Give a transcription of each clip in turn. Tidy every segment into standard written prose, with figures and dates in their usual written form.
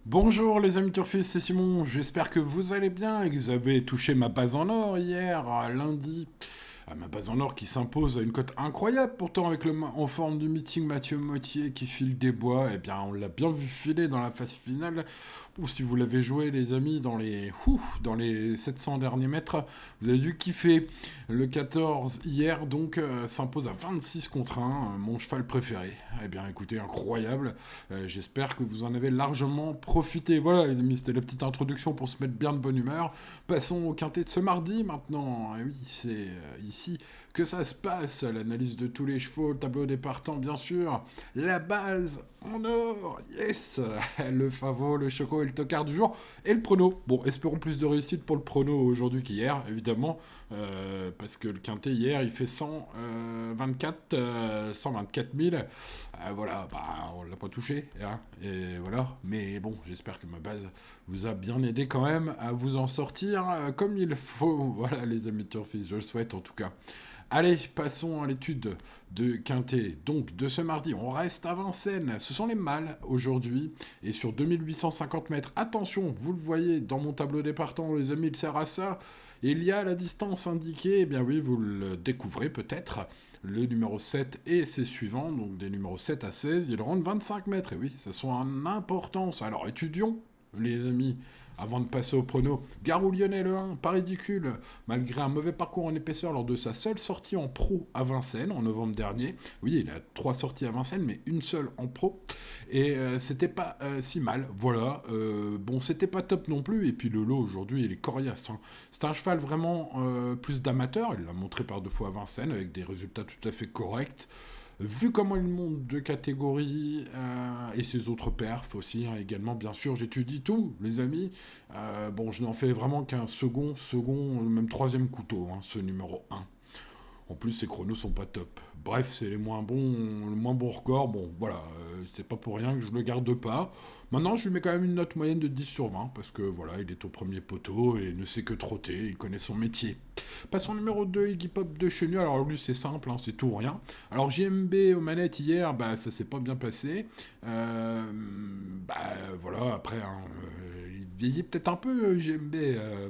Bonjour les amis turfistes, c'est Simon, j'espère que vous allez bien et que vous avez touché ma base en or hier, lundi. Ma base en or qui s'impose à une cote incroyable pourtant avec en forme du meeting Mathieu Mottier qui file des bois. Eh bien on l'a bien vu filer dans la phase finale. Ou si vous l'avez joué les amis dans les 700 derniers mètres, vous avez dû kiffer. Le 14 hier donc s'impose à 26 contre 1, mon cheval préféré. Eh bien écoutez, incroyable. J'espère que vous en avez largement profité. Voilà les amis, c'était la petite introduction pour se mettre bien de bonne humeur. Passons au quintet de ce mardi maintenant. Et oui, c'est ici que ça se passe. L'analyse de tous les chevaux, le tableau des partants bien sûr. La base en or, yes. Le favori, le choco et le tocard du jour. Et le prono. Bon, espérons plus de réussite pour le prono aujourd'hui qu'hier, évidemment. Parce que le quintet hier, il fait 124 000. Voilà, bah, on l'a pas touché, hein, et voilà. Mais bon, j'espère que ma base vous a bien aidé quand même à vous en sortir comme il faut. Voilà, les amis turfistes, je le souhaite en tout cas. Allez, passons à l'étude de Quintet. Donc, de ce mardi, on reste à Vincennes. Ce sont les mâles aujourd'hui. Et sur 2850 mètres, attention, vous le voyez dans mon tableau des partants, les amis, il sert à ça. Il y a la distance indiquée, eh bien oui, vous le découvrez peut-être. Le numéro 7 et ses suivants, donc des numéros 7 à 16, ils rendent 25 mètres. Et oui, ça sont en importance. Alors étudions, les amis, avant de passer au prono. Garou Lyonnais le 1, pas ridicule, malgré un mauvais parcours en épaisseur lors de sa seule sortie en pro à Vincennes en novembre dernier. Oui, il a 3 sorties à Vincennes, mais une seule en pro. Et c'était pas si mal, voilà. Bon, c'était pas top non plus. Et puis le lot aujourd'hui, il est coriace, hein. C'est un cheval vraiment plus d'amateur. Il l'a montré par 2 fois à Vincennes avec des résultats tout à fait corrects. Vu comment il monte de catégorie et ses autres perfs aussi, hein, également, bien sûr, j'étudie tout, les amis. Bon, je n'en fais vraiment qu'un second, même troisième couteau, hein, ce numéro un. En plus, ses chronos sont pas top. Bref, c'est les moins bons, le moins bon record. Bon, voilà, c'est pas pour rien que je le garde pas. Maintenant, je lui mets quand même une note moyenne de 10 sur 20, parce que voilà, il est au premier poteau et ne sait que trotter, il connaît son métier. Passons au numéro 2, Iggy Pop de Chenu. Alors lui, c'est simple, hein, c'est tout ou rien. Alors JMB aux manettes hier, bah, ça s'est pas bien passé. Bah voilà, après, hein, il vieillit peut-être un peu, JMB.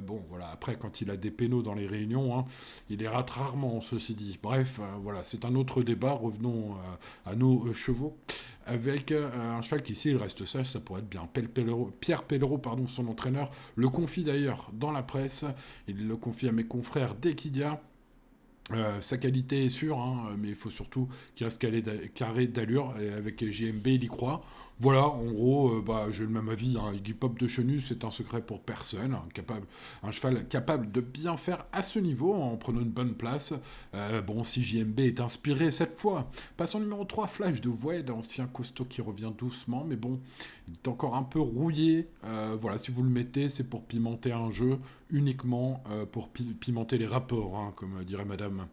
Bon, voilà, après, quand il a des pénaux dans les réunions, hein, il les rate rarement, ceci dit. Bref, voilà, c'est un autre débat. Revenons à nos chevaux. Avec un cheval qui, s'il reste sage, ça pourrait être bien. Pierre Pellereau, pardon, son entraîneur, le confie d'ailleurs dans la presse. Il le confie à mes confrères d'Equidia. Sa qualité est sûre, hein, mais il faut surtout qu'il reste carré d'allure. Et avec JMB, il y croit. Voilà, en gros, bah, j'ai le même avis. Hein. Iggy Pop de Chenu, c'est un secret pour personne. Hein, un cheval capable de bien faire à ce niveau en prenant une bonne place. Bon, si JMB est inspiré cette fois. Passons au numéro 3, Flash de Void, ancien costaud qui revient doucement, mais bon, il est encore un peu rouillé. Voilà, si vous le mettez, c'est pour pimenter un jeu, uniquement pour pimenter les rapports, hein, comme dirait madame.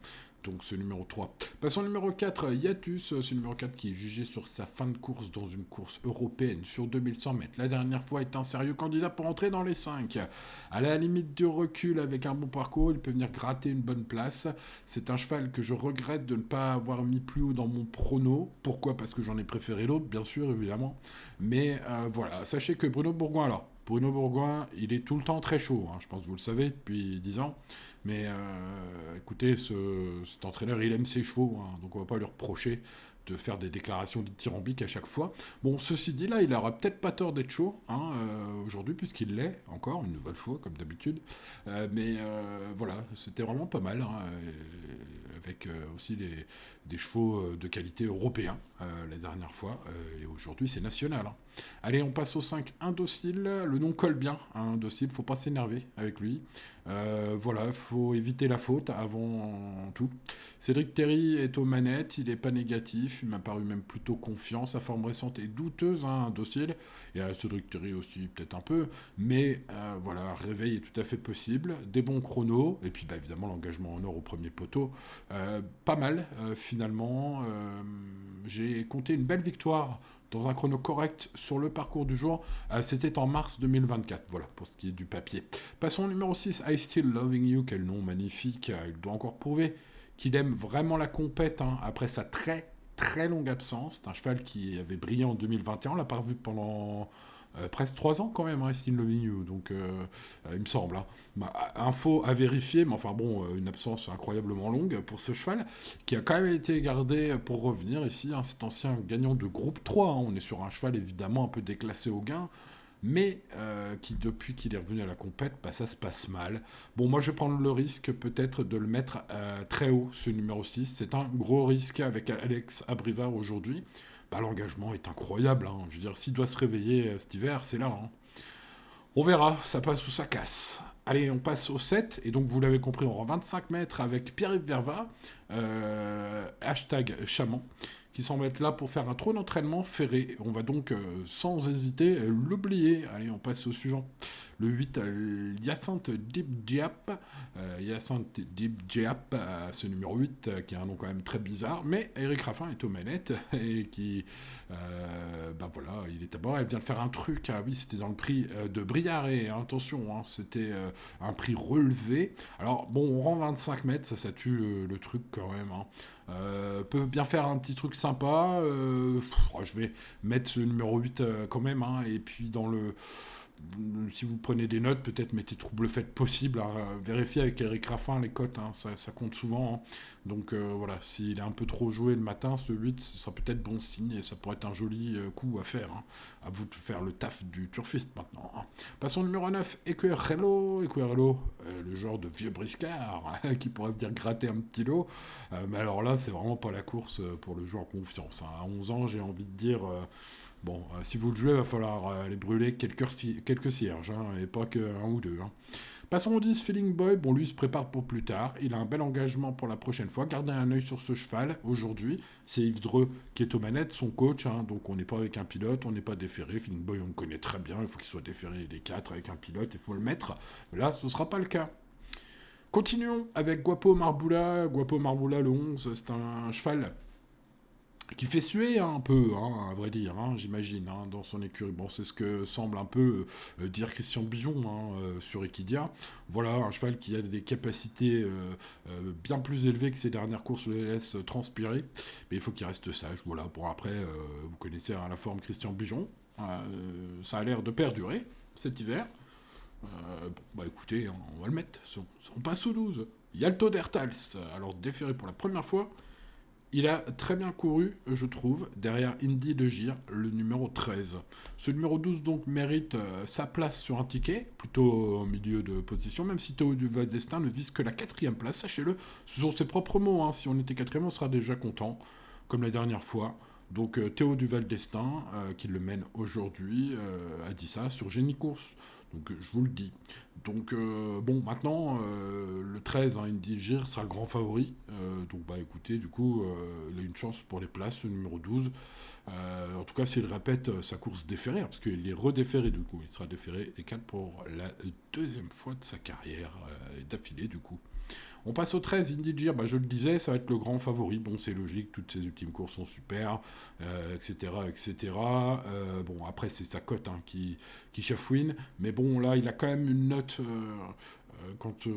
Donc ce numéro 3. Passons au numéro 4, Yatus, ce numéro 4 qui est jugé sur sa fin de course dans une course européenne sur 2100 mètres. La dernière fois est un sérieux candidat pour entrer dans les 5. À la limite du recul avec un bon parcours, il peut venir gratter une bonne place. C'est un cheval que je regrette de ne pas avoir mis plus haut dans mon prono. Pourquoi? Parce que j'en ai préféré l'autre, bien sûr, évidemment. Mais voilà, sachez que Bruno Bourgoin, il est tout le temps très chaud, hein, je pense que vous le savez depuis 10 ans. Mais écoutez, cet entraîneur, il aime ses chevaux, hein, donc on va pas lui reprocher de faire des déclarations dithyrambiques à chaque fois. Bon, ceci dit, là, il aura peut-être pas tort d'être chaud hein, aujourd'hui, puisqu'il l'est, encore, une nouvelle fois, comme d'habitude. Mais voilà, c'était vraiment pas mal, hein, avec aussi des chevaux de qualité européen la dernière fois, et aujourd'hui c'est national. Hein. Allez, on passe au 5, Indocile, le nom colle bien, hein, Indocile, faut pas s'énerver avec lui. Voilà, faut éviter la faute avant tout. Cédric Terry est aux manettes, il n'est pas négatif, il m'a paru même plutôt confiant. Sa forme récente est douteuse, hein, docile. Et Cédric Terry aussi, peut-être un peu. Mais voilà, réveil est tout à fait possible. Des bons chronos, et puis bah, évidemment l'engagement en or au premier poteau. Pas mal, finalement. J'ai compté une belle victoire dans un chrono correct sur le parcours du jour. C'était en mars 2024, voilà, pour ce qui est du papier. Passons au numéro 6, I Still Loving You, quel nom magnifique. Il doit encore prouver qu'il aime vraiment la compète hein, après sa très très longue absence. C'est un cheval qui avait brillé en 2021, on l'a pas revu pendant presque 3 ans quand même, hein, Still Loving You, donc il me semble. Hein. Info à vérifier, mais enfin bon, une absence incroyablement longue pour ce cheval, qui a quand même été gardé pour revenir ici, hein, cet ancien gagnant de groupe 3. Hein. On est sur un cheval évidemment un peu déclassé au gain, mais qui depuis qu'il est revenu à la compète, bah, ça se passe mal. Bon, moi je vais prendre le risque peut-être de le mettre très haut, ce numéro 6. C'est un gros risque avec Alex Abrivard aujourd'hui. Bah, l'engagement est incroyable. Hein. Je veux dire, s'il doit se réveiller cet hiver, c'est là. Hein. On verra, ça passe ou ça casse. Allez, on passe au 7, et donc vous l'avez compris, on rend 25 mètres avec Pierre-Yves Verva, hashtag chaman, qui semble être là pour faire un trop d'entraînement ferré. On va donc, sans hésiter, l'oublier. Allez, on passe au suivant. Le 8, Hyacinthe Deep Diap. Hyacinthe Deep Diap, ce numéro 8, qui a un nom quand même très bizarre, mais Eric Raffin est aux manettes, et qui, ben voilà, il est à bord. Elle vient de faire un truc, ah oui, c'était dans le prix de Briaré, hein, attention, hein, c'était un prix relevé. Alors, bon, on rend 25 mètres, ça tue le truc quand même, hein. Peut bien faire un petit truc sympa. Je vais mettre ce numéro 8 quand même. Hein, et puis si vous prenez des notes, peut-être mettez trouble fait possible. Vérifiez avec Eric Raffin les cotes, hein, ça compte souvent. Hein. Donc voilà, s'il est un peu trop joué le matin, ce 8, ce sera peut-être bon signe et ça pourrait être un joli coup à faire. Hein. À vous de faire le taf du turfiste maintenant. Hein. Passons au numéro 9, Equerello. Equerello, le genre de vieux briscard qui pourrait venir gratter un petit lot. Mais alors là, c'est vraiment pas la course pour le joueur confiance. Hein. À 11 ans, j'ai envie de dire... Bon, si vous le jouez, il va falloir les brûler quelques cierges, hein, et pas qu'un ou deux. Hein. Passons au 10, Feeling Boy. Bon, lui, il se prépare pour plus tard. Il a un bel engagement pour la prochaine fois. Gardez un œil sur ce cheval aujourd'hui. C'est Yves Dreux qui est aux manettes, son coach. Hein, donc, on n'est pas avec un pilote, on n'est pas déféré. Feeling Boy, on le connaît très bien. Il faut qu'il soit déféré des 4 avec un pilote. Il faut le mettre. Mais là, ce ne sera pas le cas. Continuons avec Guapo Marboula. Guapo Marboula, le 11, c'est un cheval qui fait suer un peu, hein, à vrai dire, hein, j'imagine, hein, dans son écurie. Bon, c'est ce que semble un peu dire Christian Bijon hein, sur Equidia. Voilà, un cheval qui a des capacités bien plus élevées que ses dernières courses le laissent transpirer, mais il faut qu'il reste sage. Voilà, bon après, vous connaissez hein, la forme Christian Bijon, ça a l'air de perdurer cet hiver. Bon, bah écoutez, hein, on va le mettre, on passe au 12. Yalto Dertals, alors déféré pour la première fois. Il a très bien couru, je trouve, derrière Indy de Gire, le numéro 13. Ce numéro 12, donc, mérite sa place sur un ticket, plutôt au milieu de position, même si Théo Duval d'Estaing ne vise que la 4e place, sachez-le. Ce sont ses propres mots, hein. Si on était 4e, on sera déjà content, comme la dernière fois. Donc Théo Duval d'Estaing, qui le mène aujourd'hui, a dit ça sur Génie Course. Donc je vous le dis. Donc bon, maintenant, le 13, hein, Indy Gire sera le grand favori. Donc bah écoutez, du coup, il a une chance pour les places, ce numéro 12. En tout cas, s'il répète sa course déférée, hein, parce qu'il est redéféré du coup, il sera déféré des 4 pour la 2e fois de sa carrière, d'affilée du coup. On passe au 13, Indy Gire, bah, je le disais, ça va être le grand favori. Bon, c'est logique, toutes ces ultimes courses sont super, etc. etc. Bon, après, c'est sa cote hein, qui chafouine. Mais bon, là, il a quand même une note... quand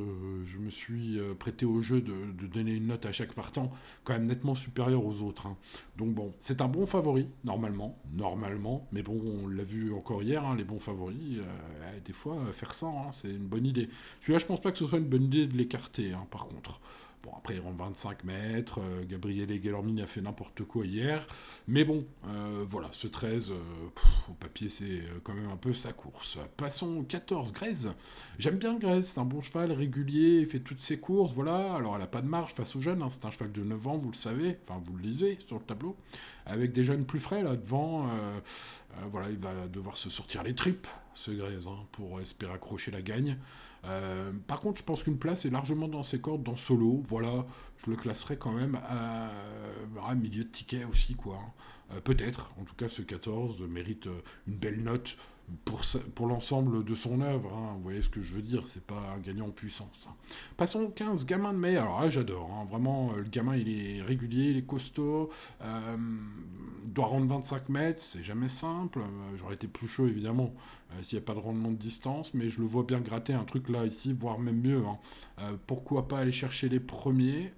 je me suis prêté au jeu de donner une note à chaque partant, quand même nettement supérieure aux autres. Hein. Donc bon, c'est un bon favori, normalement, mais bon, on l'a vu encore hier, hein, les bons favoris, des fois, faire 100, hein, c'est une bonne idée. Celui-là, je pense pas que ce soit une bonne idée de l'écarter, hein, par contre. Bon, après, il rentre 25 mètres. Gabriele Guelormini a fait n'importe quoi hier. Mais bon, voilà, ce 13, au papier, c'est quand même un peu sa course. Passons au 14, Grèze. J'aime bien Grèze, c'est un bon cheval, régulier, il fait toutes ses courses, voilà. Alors, elle n'a pas de marge face aux jeunes, hein, c'est un cheval de 9 ans, vous le savez, enfin, vous le lisez sur le tableau. Avec des jeunes plus frais, là, devant. Voilà, il va devoir se sortir les tripes, ce Grèze, hein, pour espérer accrocher la gagne. Par contre, je pense qu'une place est largement dans ses cordes, dans Solo. Voilà, je le classerai quand même à milieu de ticket aussi, quoi. Peut-être, en tout cas, ce 14 mérite une belle note pour l'ensemble de son œuvre. Hein. Vous voyez ce que je veux dire, c'est pas un gagnant en puissance. Hein. Passons au 15, Gamin de mai. Alors là, j'adore. Hein. Vraiment, le gamin, il est régulier, il est costaud. Doit rendre 25 mètres, c'est jamais simple. J'aurais été plus chaud, évidemment, s'il n'y a pas de rendement de distance, mais je le vois bien gratter un truc là, ici, voire même mieux. Hein. Pourquoi pas aller chercher les premiers,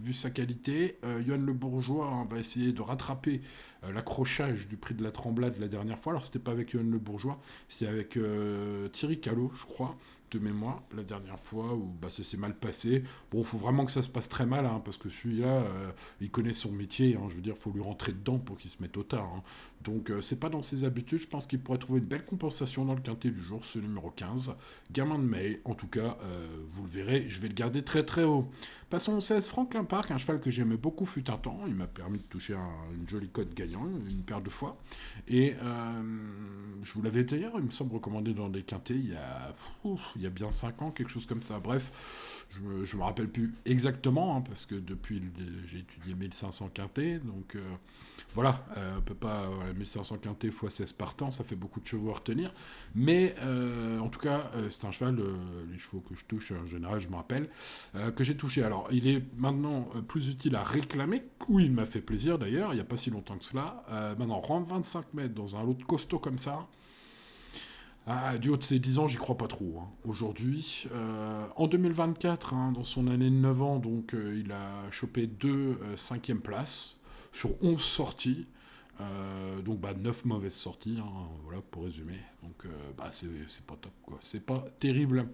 vu sa qualité. Yoann Le Bourgeois hein, va essayer de rattraper l'accrochage du prix de la Tremblade la dernière fois. Alors, c'était pas avec Yoann Le Bourgeois, c'était avec Thierry Callot, je crois, de mémoire, la dernière fois, où bah, ça s'est mal passé. Bon, il faut vraiment que ça se passe très mal, hein, parce que celui-là, il connaît son métier, hein, je veux dire, il faut lui rentrer dedans pour qu'il se mette au tard. Hein. Donc, c'est pas dans ses habitudes, je pense qu'il pourrait trouver une belle compensation dans le quintet du jour, ce numéro 15. Gamin de May, en tout cas, vous le verrez, je vais le garder très très haut. Passons au 16, Franklin Park, un cheval que j'aimais beaucoup fut un temps, il m'a permis de toucher une jolie cote gagnant, une paire de fois. Et je vous l'avais d'ailleurs, il me semble, recommandé dans des quintés il y a bien 5 ans, quelque chose comme ça. Bref, je me rappelle plus exactement, hein, parce que depuis, j'ai étudié 1500 quintés, donc voilà, on peut pas, 1500 quintés x 16 partants, ça fait beaucoup de chevaux à retenir. Mais en tout cas, c'est un cheval, les chevaux que je touche, en général, je me rappelle, que j'ai touché. Alors, il est maintenant plus utile à réclamer, ou il m'a fait plaisir d'ailleurs, il n'y a pas si longtemps que cela. Maintenant, rendre 25 mètres dans un lot de costaud comme ça, du haut de ses 10 ans, j'y crois pas trop. Hein. Aujourd'hui, en 2024, hein, dans son année de 9 ans, donc, il a chopé 2 5e places sur 11 sorties. Donc 9 mauvaises sorties, hein, voilà pour résumer. Donc c'est pas top quoi, c'est pas terrible.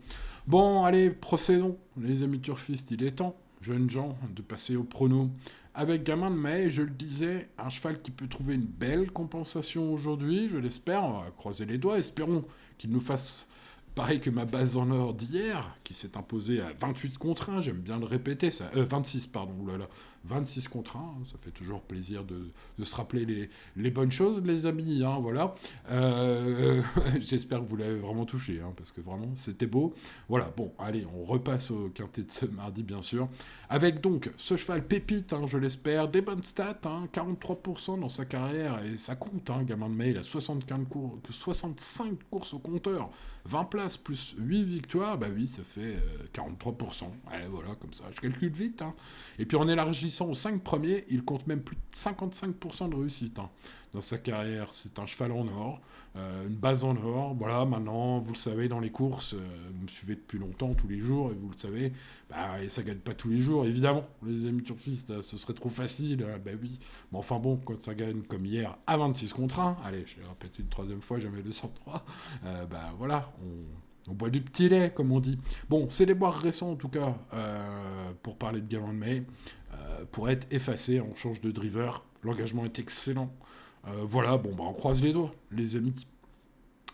Bon allez, procédons les amis turfistes, il est temps, jeunes gens, de passer au prono. Avec Gamin de May, je le disais, un cheval qui peut trouver une belle compensation aujourd'hui, je l'espère, on va croiser les doigts, espérons qu'il nous fasse pareil que ma base en or d'hier, qui s'est imposée à 28 contre 1, j'aime bien le répéter, ça, 26, pardon, oulala, 26 contre 1, ça fait toujours plaisir de se rappeler les bonnes choses, les amis, hein, voilà. J'espère que vous l'avez vraiment touché, hein, parce que vraiment, c'était beau. Voilà, bon, allez, on repasse au quintet de ce mardi, bien sûr, avec donc ce cheval pépite, hein, je l'espère, des bonnes stats, hein, 43% dans sa carrière, et ça compte, hein, Gamin de May, il a 65 courses au compteur, 20 places plus 8 victoires, bah oui, ça fait 43%. Ouais, voilà, comme ça, je calcule vite. Hein. Et puis en élargissant aux 5 premiers, il compte même plus de 55% de réussite hein, dans sa carrière. C'est un cheval en or, une base en or. Voilà, maintenant, vous le savez, dans les courses, vous me suivez depuis longtemps, tous les jours, et vous le savez, et ça gagne pas tous les jours, évidemment. Les amis turfistes, ce serait trop facile, bah oui. Mais enfin bon, quand ça gagne comme hier à 26 contre 1, allez, je vais répéter une troisième fois, jamais 203, voilà, on boit du petit lait, comme on dit. Bon, c'est les boires récents, en tout cas, pour parler de Gamin de May. Pour être effacé, on change de driver. L'engagement est excellent. Voilà, bon, on croise les doigts, les amis.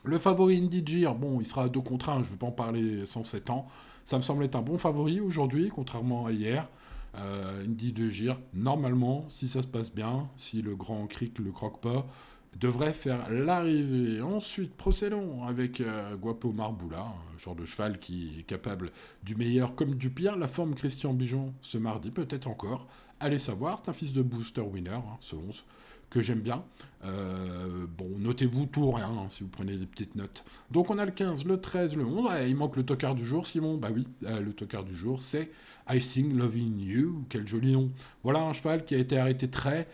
Le favori Indy Gir, bon, il sera à 2 contre 1, je ne vais pas en parler sans 7 ans. Ça me semble être un bon favori aujourd'hui, contrairement à hier. Indy de Gir, normalement, si ça se passe bien, si le grand cric ne le croque pas, devrait faire l'arrivée. Ensuite, procédons avec Guapo Marboula, un genre de cheval qui est capable du meilleur comme du pire. La forme Christian Bijon ce mardi, peut-être encore. Allez savoir, c'est un fils de booster winner, hein, ce 11, que j'aime bien. Bon, notez-vous tout rien, hein, si vous prenez des petites notes. Donc on a le 15, le 13, le 11. Il manque le tocard du jour, Simon. Bah oui, le tocard du jour, c'est I Sing Loving You. Quel joli nom. Voilà un cheval qui a été arrêté très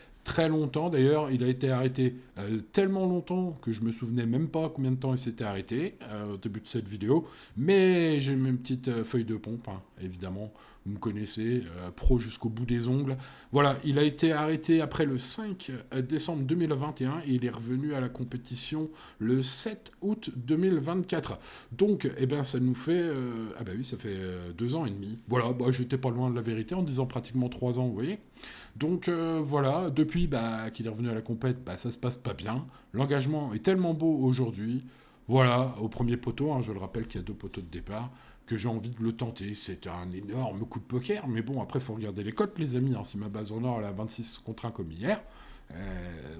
longtemps. D'ailleurs, il a été arrêté tellement longtemps que je me souvenais même pas combien de temps il s'était arrêté au début de cette vidéo. Mais j'ai mes petites feuilles de pompe, hein, évidemment. Vous me connaissez, pro jusqu'au bout des ongles. Voilà, il a été arrêté après le 5 décembre 2021 et il est revenu à la compétition le 7 août 2024. Donc, ça nous fait... ça fait 2 ans et demi. Voilà, j'étais pas loin de la vérité en disant pratiquement 3 ans, vous voyez. Donc voilà, depuis qu'il est revenu à la compète, ça se passe pas bien. L'engagement est tellement beau aujourd'hui. Voilà, au premier poteau, hein, je le rappelle qu'il y a 2 poteaux de départ, que j'ai envie de le tenter. C'est un énorme coup de poker, mais bon, après, il faut regarder les cotes, les amis. Hein. Si ma base en or, elle a 26 contre 1 comme hier,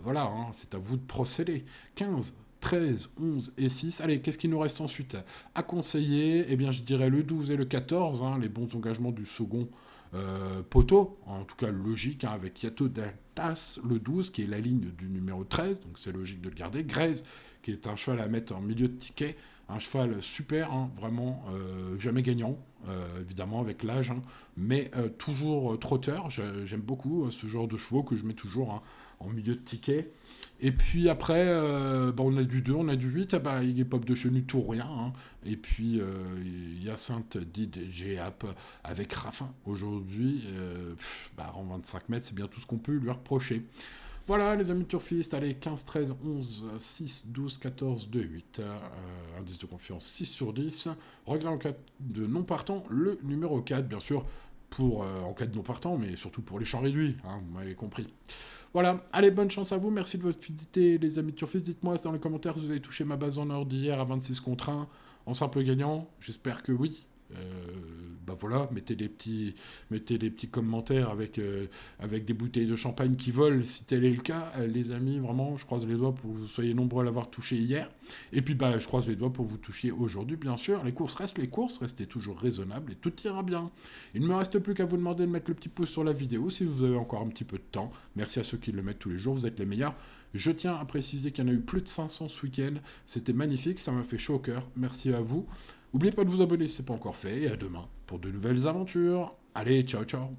voilà, hein, c'est à vous de procéder. 15, 13, 11 et 6. Allez, qu'est-ce qu'il nous reste ensuite à conseiller? Eh bien, je dirais le 12 et le 14, hein, les bons engagements du second poteau, en tout cas logique, hein, avec Yato Daltas, le 12, qui est la ligne du numéro 13, donc c'est logique de le garder. Grèze, qui est un cheval à mettre en milieu de ticket, un cheval super, hein, vraiment jamais gagnant, évidemment avec l'âge, hein, mais toujours trotteur. J'aime beaucoup ce genre de chevaux que je mets toujours hein, en milieu de ticket. Et puis après, on a du 2, on a du 8, il est pop de chenu tout rien. Hein. Et puis Hyacinthe dit G-App avec Raffin aujourd'hui, en 25 mètres, c'est bien tout ce qu'on peut lui reprocher. Voilà, les amis turfistes, allez, 15, 13, 11, 6, 12, 14, 2, 8. Indice de confiance 6 sur 10. Regret en cas de non partant, le numéro 4, bien sûr, pour, en cas de non partant, mais surtout pour les champs réduits, hein, vous m'avez compris. Voilà, allez, bonne chance à vous, merci de votre fidélité, les amis turfistes. Dites-moi dans les commentaires si vous avez touché ma base en or d'hier à 26 contre 1 en simple gagnant. J'espère que oui. Bah voilà, mettez des petits commentaires avec des bouteilles de champagne qui volent, si tel est le cas, les amis, vraiment, je croise les doigts pour que vous soyez nombreux à l'avoir touché hier, et puis bah je croise les doigts pour que vous touchiez aujourd'hui, bien sûr, les courses restent les courses, restez toujours raisonnables, et tout ira bien. Il ne me reste plus qu'à vous demander de mettre le petit pouce sur la vidéo, si vous avez encore un petit peu de temps, merci à ceux qui le mettent tous les jours, vous êtes les meilleurs. Je tiens à préciser qu'il y en a eu plus de 500 ce week-end, c'était magnifique, ça m'a fait chaud au cœur, merci à vous. N'oubliez pas de vous abonner si ce n'est pas encore fait, et à demain pour de nouvelles aventures. Allez, ciao ciao.